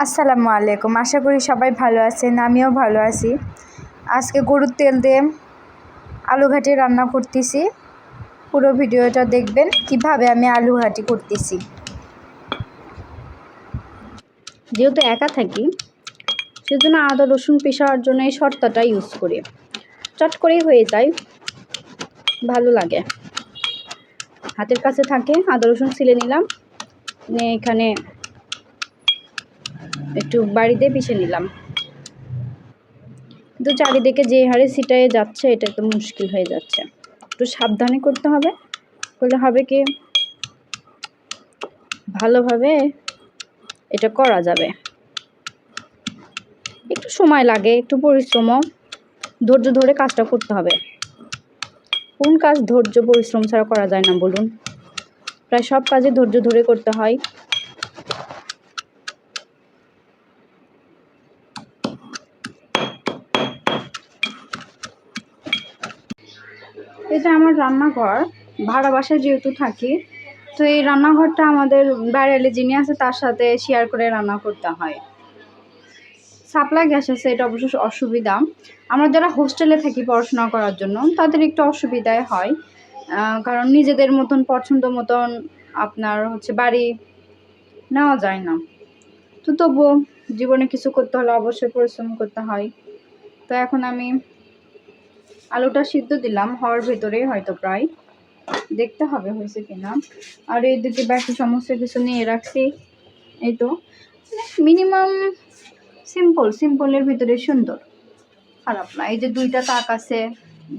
আসসালামু আলাইকুম। আশা করি সবাই ভালো আছেন, আমিও ভালো আছি। আজকে গরুর তেল দিয়ে আলু ঘাটি রান্না করতেছি। পুরো ভিডিওটা দেখবেন কিভাবে আমি আলু ঘাটি করতেছি। যেহেতু একা থাকি সেজন্য আদা রসুন পেশার জন্য এই শর্তাটা ইউজ করি। চট করেই হয়ে যায়, ভালো লাগে, হাতের কাছে থাকে। আদা রসুন ছিলে নিলাম, এখানে একটু বাড়িতে পিষে নিলাম। কিন্তু চারিদিকে যে হারে ছিটায় যাচ্ছে এটা তো মুশকিল হয়ে যাচ্ছে, একটু সাবধানে করতে হবে। করলে হবে কি ভালোভাবে এটা করা যাবে। একটু সময় লাগে, একটু পরিশ্রমও, ধৈর্য ধরে কাজটা করতে হবে। কোন কাজ ধৈর্য পরিশ্রম ছাড়া করা যায় না বলুন? প্রায় সব কাজে ধৈর্য ধরে করতে হয়। এটা আমার রান্নাঘর। ভাড়া বাসায় যেহেতু থাকি, তো এই রান্নাঘরটা আমাদের বাইরে যিনি আছে তার সাথে শেয়ার করে রান্না করতে হয়। সাপ্লাই গ্যাস আছে, এটা অবশ্য অসুবিধা। আমরা যারা হোস্টেলে থাকি পড়াশোনা করার জন্য তাদের একটু অসুবিধায় হয়, কারণ নিজেদের মতন পছন্দ মতন আপনার বাড়ি নেওয়া যায় না। তো তবুও জীবনে কিছু করতে হলে অবশ্যই পরিশ্রম করতে হয়। তো এখন আমি আলুটা সিদ্ধ দিলাম, হওয়ার ভেতরে হয়তো প্রায়, দেখতে হবে হয়েছে কিনা। আর এইদিকে বাকি সমস্ত কিছু নিয়ে রাখছি। এই তো মিনিমাম সিম্পলের ভিতরে সুন্দর, খারাপ না। এই যে দুইটা তাক আছে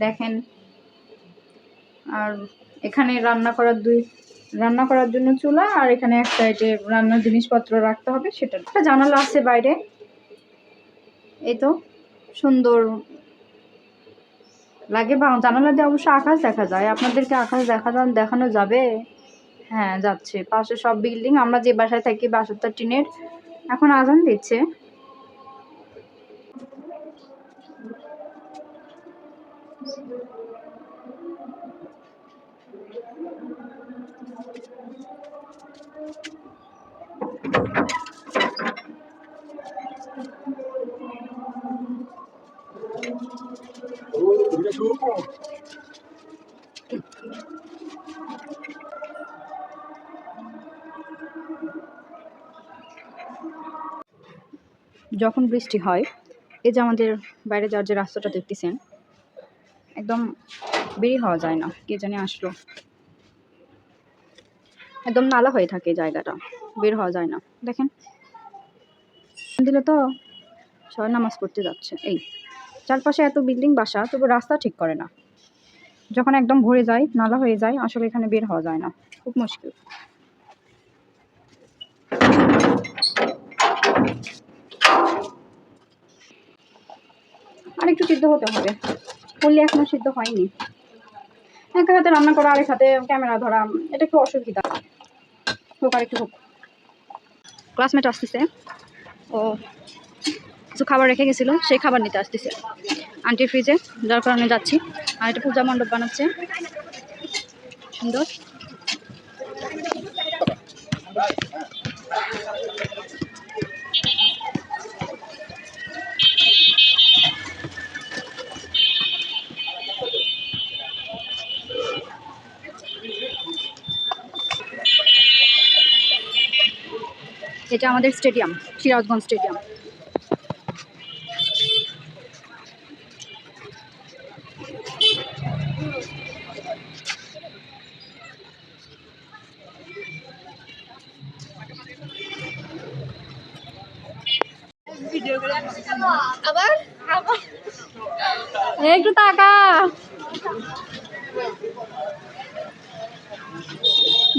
দেখেন, আর এখানে রান্না করার জন্য চুলা, আর এখানে এক সাইডে রান্নার জিনিসপত্র রাখতে হবে, সেটা একটা জানালা আছে বাইরে। এই তো সুন্দর লাগে। জানালা দিয়ে অবশ্য আকাশ দেখা যায়। আপনাদেরকে আকাশ দেখানো যাবে? হ্যাঁ যাচ্ছে, পাশে সব বিল্ডিং। আমরা যে বাসায় থাকি বাসাটা টিনের। এখন আজান দিচ্ছে। যখন বৃষ্টি হয়, এই যে আমাদের বাইরে যাওয়ার যে রাস্তাটা দেখতেছেন, একদম বেরিয়ে হওয়া যায় না। কে জানি আসলো, একদম নালা হয়ে থাকে জায়গাটা, বের হওয়া যায় না। দেখেন দিলে তো সবাই নামাজ পড়তে যাচ্ছে। এই চারপাশে এত বিল্ডিং বাসা, তবু রাস্তা ঠিক করে না। যখন একদম ভরে যায়, নালা হয়ে যায়, আসলে এখানে বের হওয়া যায় না, খুব মুশকিল। আর একটু সিদ্ধ হতে হবে, করলে এখনো সিদ্ধ হয়নি। এক হাতে রান্না করা, আরেক হাতে ক্যামেরা ধরা, এটা একটু অসুবিধা। হোক, আর একটু হোক। ক্লাসমেট আসতেছে, ও কিছু খাবার রেখে গেছিল, সেই খাবার নিতে আসতেছে আন্টির ফ্রিজে, যার কারণে যাচ্ছি। আর এটা পূজা মণ্ডপ বানাচ্ছে, সুন্দর। এটা আমাদের স্টেডিয়াম, সিরাজগঞ্জ স্টেডিয়াম। আবার একটু তাকা,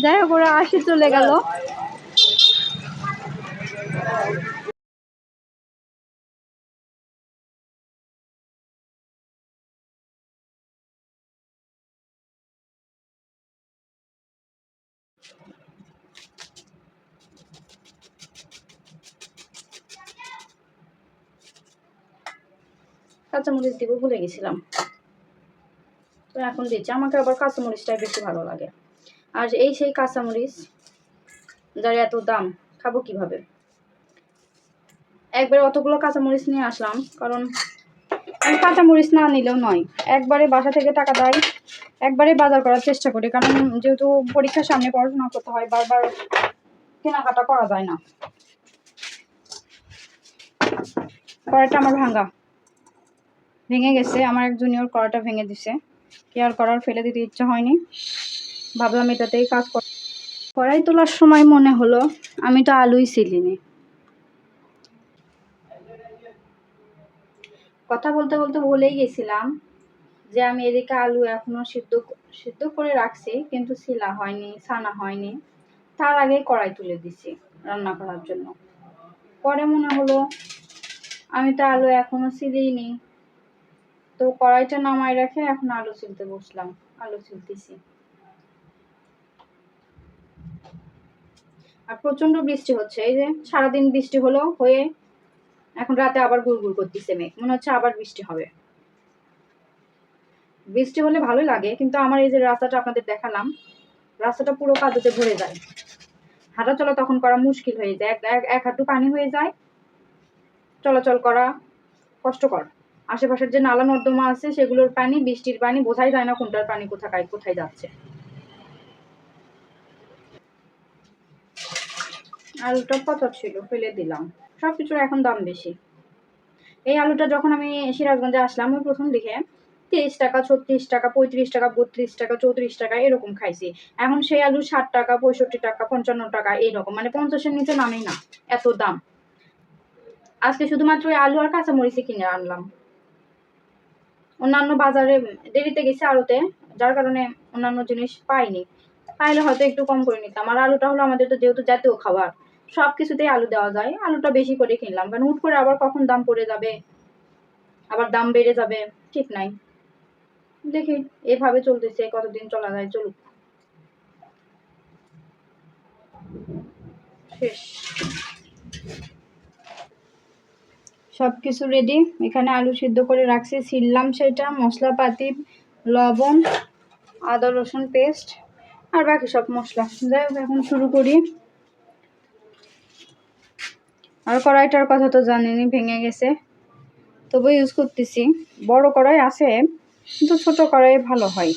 যাই হোক ওরা আসি চলে গেল। কাঁচামরিচ দিব ভুলে গেছিলাম, তো এখন দিচ্ছি। আমাকে আবার কাঁচামরিচটাই বেশি ভালো লাগে। আর সেই কাঁচামরিচ যার এত দাম, খাবো কিভাবে? একবারে অতগুলো কাঁচামরিচ নিয়ে আসলাম, কারণ আমি কাঁচামরিচ না নিলেও নয়, একবারে বাসা থেকে টাকা দেয় একবারে বাজার করার চেষ্টা করি, কারণ যেহেতু পরীক্ষার সামনে পড়াশোনা করতে হয়, বারবার কেনাকাটা করা যায় না। কড়াইটা আমার ভেঙে গেছে, আমার এক জুনিয়র কড়াইটা ভেঙে দিছে, কেয়ার করার ফেলে দিতে ইচ্ছা হয়নি, ভাবলাম এটাতেই কাজ কর। কড়াই তোলার সময় মনে হলো আমি তো আলুই ছিলিনি। কথা বলতে বলতে ভুলেই গেছিলাম যে আমি এদিকে আলু এখনো সিদ্ধ করে রাখছি, কিন্তু ছিলা হয়নি, ছানা হয়নি, তার আগেই কড়াই তুলে দিছি রান্না করার জন্য। পরে মনে হলো আমি তো আলু এখনো ছিলিনি, তো কড়াইটা নামায় রেখে এখন আলু ছিলতে বসলাম, আলু ছিলতেছি। আর প্রচন্ড বৃষ্টি হচ্ছে, এই যে সারাদিন বৃষ্টি হলো হয়ে এখন রাতে আবার গুড়গুড় করতেছে মেঘ, মনে হচ্ছে আবার বৃষ্টি হবে। বৃষ্টি হলে ভালো লাগে, কিন্তু আমার এই যে রাস্তাটা আপনাদের দেখালাম, রাস্তাটা পুরো কাদুতে ভরে যায়, হাঁটা চলা তখন করা মুশকিল হয়ে যায়, এক হাঁটু পানি হয়ে যায়, চলাচল করা কষ্টকর। আশেপাশের যে নালা নর্দমা আছে সেগুলোর পানি, বৃষ্টির পানি, বোঝাই যায় না কোনটার পানি কোথায় যাচ্ছে। আলুটা পচা ছিল, ফেলে দিলাম। সবকিছুর এখন দাম বেশি। এই আলুটা যখন আমি সিরাজগঞ্জে আসলাম, ওই প্রথম দিকে 30 টাকা, 36 টাকা, 35 টাকা, 32 টাকা, 34 টাকা এরকম খাইছি। এখন সেই আলু 60 টাকা, 65 টাকা, 55 টাকা এইরকম, মানে 50-এর নিচে নামেই না, এত দাম। আজকে শুধুমাত্র আলু আর কাঁচামরিচে কিনে আনলাম, অন্যান্য বাজারে দেরিতে গেছে আড়তে, যার কারণে অন্যান্য জিনিস পাইনি, পাইলে হয়তো একটু কম করে নিতাম। আর আলুটা হলো আমাদের তো যেহেতু জাতীয় খাবার, সবকিছুতেই আলু দেওয়া যায়, আলুটা বেশি করে কিনলাম, কারণ হুট করে আবার কখন দাম পড়ে যাবে, আবার দাম বেড়ে যাবে, ঠিক নাই। দেখি এভাবে চলতেছে, কতদিন চলা যায়, চলুক। শেষ, সবকিছু রেডি। এখানে আলু সিদ্ধ করে রাখছি, ছিললাম সেটা, মশলাপাতি, লবণ, আদা রসুন পেস্ট আর বাকি সব মশলা। যাই হোক, এখন শুরু করি। আর কড়াইটার কথা তো জানেনই, ভেঙে গেছে, তবু ইউজ করতেছি। বড় কড়াই আছে, কিন্তু ছোট কড়াই ভালো হয়।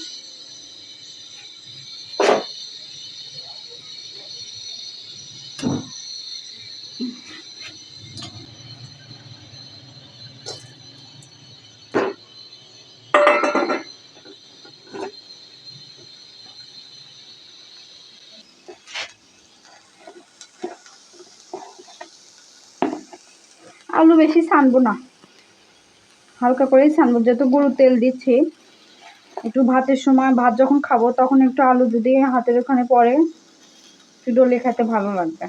আলু বেশি ছানবো না, হালকা করেই ছানবো, যেহেতু গরুর তেল দিচ্ছি। একটু ভাতের সময়, ভাত যখন খাবো তখন একটু আলু যদি হাতের ওখানে পড়ে, একটু ডলে খেতে ভালো লাগবে।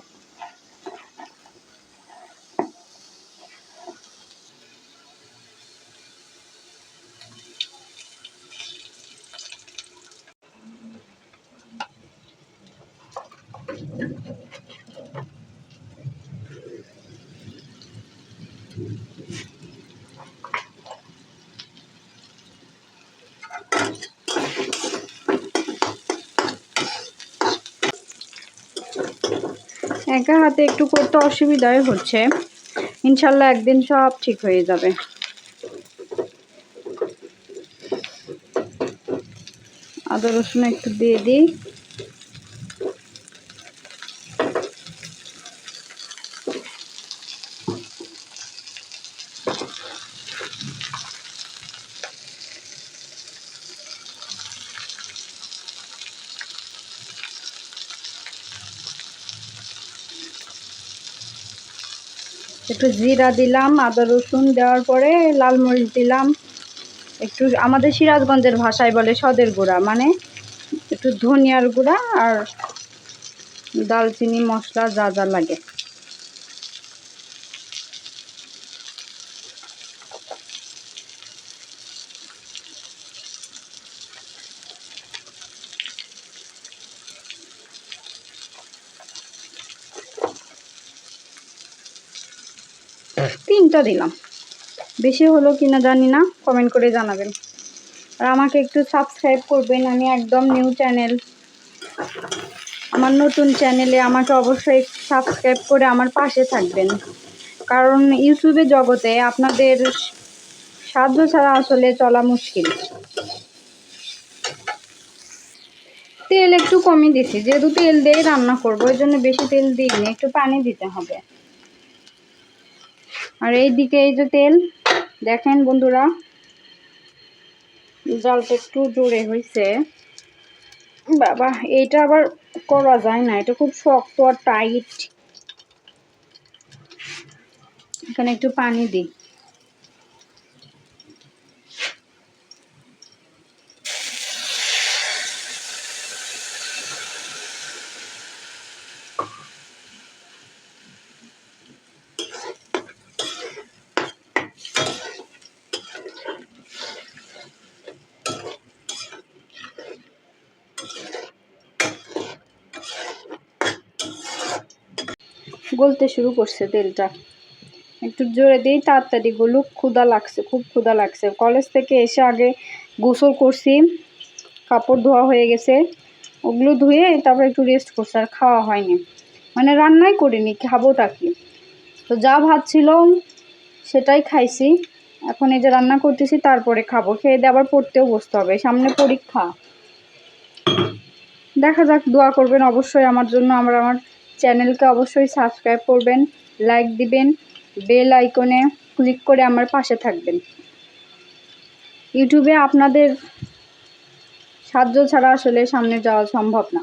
একা হাতে একটু করতে অসুবিধাই হচ্ছে, ইনশাল্লাহ একদিন সব ঠিক হয়ে যাবে। আদা রসুন একটু দিয়ে দিই। একটু জিরা দিলাম, আদা রসুন দেওয়ার পরে লাল মরিচ দিলাম, একটু আমাদের সিরাজগঞ্জের ভাষায় বলে সদের গুঁড়া, মানে একটু ধনিয়ার গুঁড়া আর দালচিনি মশলা যা যা লাগে। তিনটা দিলাম, বেশি হলো কিনা জানি না, কমেন্ট করে জানাবেন। আর আমাকে একটু সাবস্ক্রাইব করবেন, আমি একদম নিউ চ্যানেল, আমার নতুন চ্যানেলে আমাকে অবশ্যই সাবস্ক্রাইব করে আমার পাশে থাকবেন। কারণ ইউটিউবের জগতে আপনাদের সাহায্য ছাড়া আসলে চলা মুশকিল। তেল একটু কমই দিছি, যেহেতু তেল দিয়ে রান্না করবো ওই জন্য বেশি তেল দিইনি, একটু পানি দিতে হবে। আর এইদিকে এই যে তেল দেখেন বন্ধুরা, জালটা একটু জোরে হয়েছে। বাবা, এইটা আবার করা যায় না, এটা খুব শক্ত আর টাইট। এখানে একটু পানি দিই। গলতে শুরু করছে তেলটা, একটু জোরে দিই তাড়াতাড়ি গলুক। ক্ষুধা লাগছে, খুব ক্ষুধা লাগছে। কলেজ থেকে এসে আগে গোসল করছি, কাপড় ধোয়া হয়ে গেছে, ওগুলো ধুয়ে তারপর একটু রেস্ট করছি, আর খাওয়া হয়নি, মানে রান্নাই করিনি, খাবোটা কি। তো যা ভাত ছিল সেটাই খাইছি, এখন এই যে রান্না করতেছি তারপরে খাবো। খেয়ে দিয়ে আবার পড়তেও বসতে হবে, সামনে পরীক্ষা। দেখা যাক, দোয়া করবেন অবশ্যই আমার জন্য। আমার চ্যানেলকে অবশ্যই সাবস্ক্রাইব করবেন, লাইক দিবেন, বেল আইকনে ক্লিক করে আমার পাশে থাকবেন। ইউটিউবে আপনাদের সাহায্য ছাড়া আসলে সামনে যাওয়া সম্ভব না।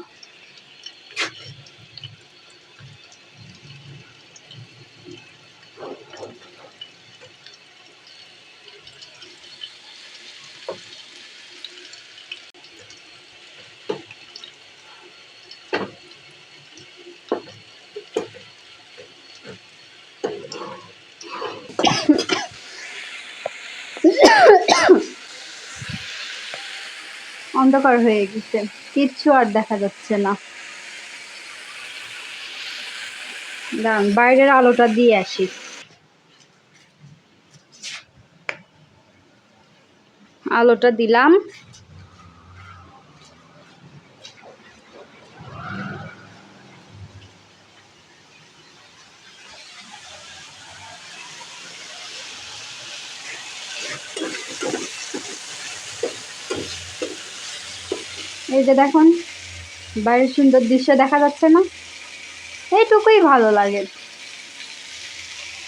অন্ধকার হয়ে গেছে, কিচ্ছু আর দেখা যাচ্ছে না। দাঁড়ান, বাইরের আলোটা দিয়ে আসি। আলোটা দিলাম। এই যে দেখুন, বাইরের সুন্দর দৃশ্য দেখা যাচ্ছে না? এইটুকুই ভালো লাগে।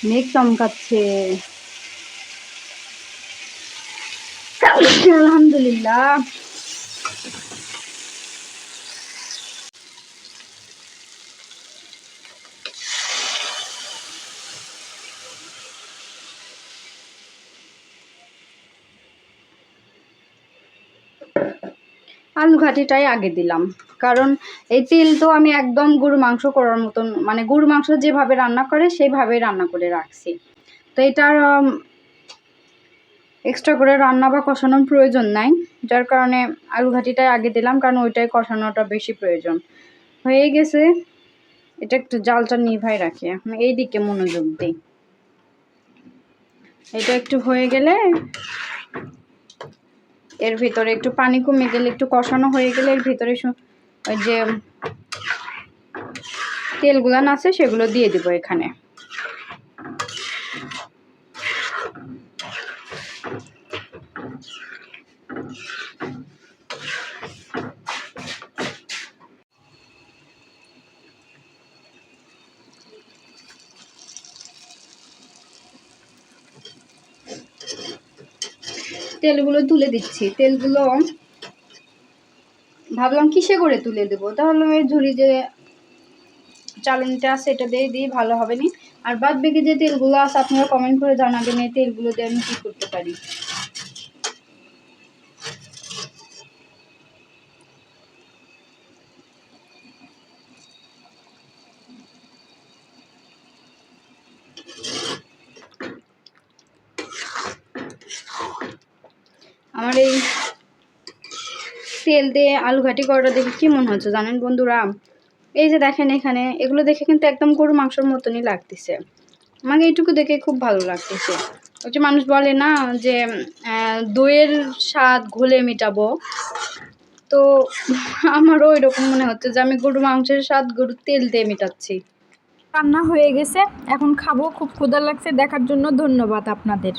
মেঘ চমকাচ্ছে, আলহামদুলিল্লাহ। আলু ঘাটিটাই আগে দিলাম, কারণ এই তেল তো আমি একদম গরু মাংস করার মতন, মানে গরু মাংস যেভাবে রান্না করে সেইভাবেই রান্না করে রাখছি। তো এটার এক্সট্রা করে রান্না বা কষানোর প্রয়োজন নাই, যার কারণে আলু ঘাটিটাই আগে দিলাম, কারণ ওইটাই কষানোটা বেশি প্রয়োজন। হয়ে গেছে, এটা একটু জালটা নিভাই রাখি, এখন এই দিকে মনোযোগ দিই। এটা একটু হয়ে গেলে, এর ভিতরে একটু পানি কমে গেলে, একটু কষানো হয়ে গেলে এর ভিতরে ওই যে তেলগুলান আছে সেগুলো দিয়ে দিব এখানে। তেলগুলো তুলে দিচ্ছি। তেলগুলো ভাবলাম কিসে করে তুলে দেবো, তাহলে ওই ঝুড়ি যে চালনিটা আছে এটা দিয়ে দিই, ভালো হবে নি। আর বাদ বাকি যে তেলগুলো আছে আপনারা কমেন্ট করে জানাবেন এই তেলগুলো দিয়ে আমি কি করতে পারি। আমার এই তেল দিয়ে আলু ঘাটি করাটা দেখে কি মনে হচ্ছে জানেন বন্ধুরা? এই যে দেখেন এখানে, এগুলো দেখে কিন্তু একদম গরু মাংসের মতনই লাগতেছে। আমাকে এইটুকু দেখে খুব ভালো লাগতেছে। ওই যে মানুষ বলে না যে দইয়ের স্বাদ ঘোলে মেটাবো, তো আমারও ওই রকম মনে হচ্ছে যে আমি গরু মাংসের স্বাদ গরুর তেল দিয়ে মেটাচ্ছি। রান্না হয়ে গেছে, এখন খাবো। খুব ক্ষুধা লাগছে। দেখার জন্য ধন্যবাদ আপনাদের।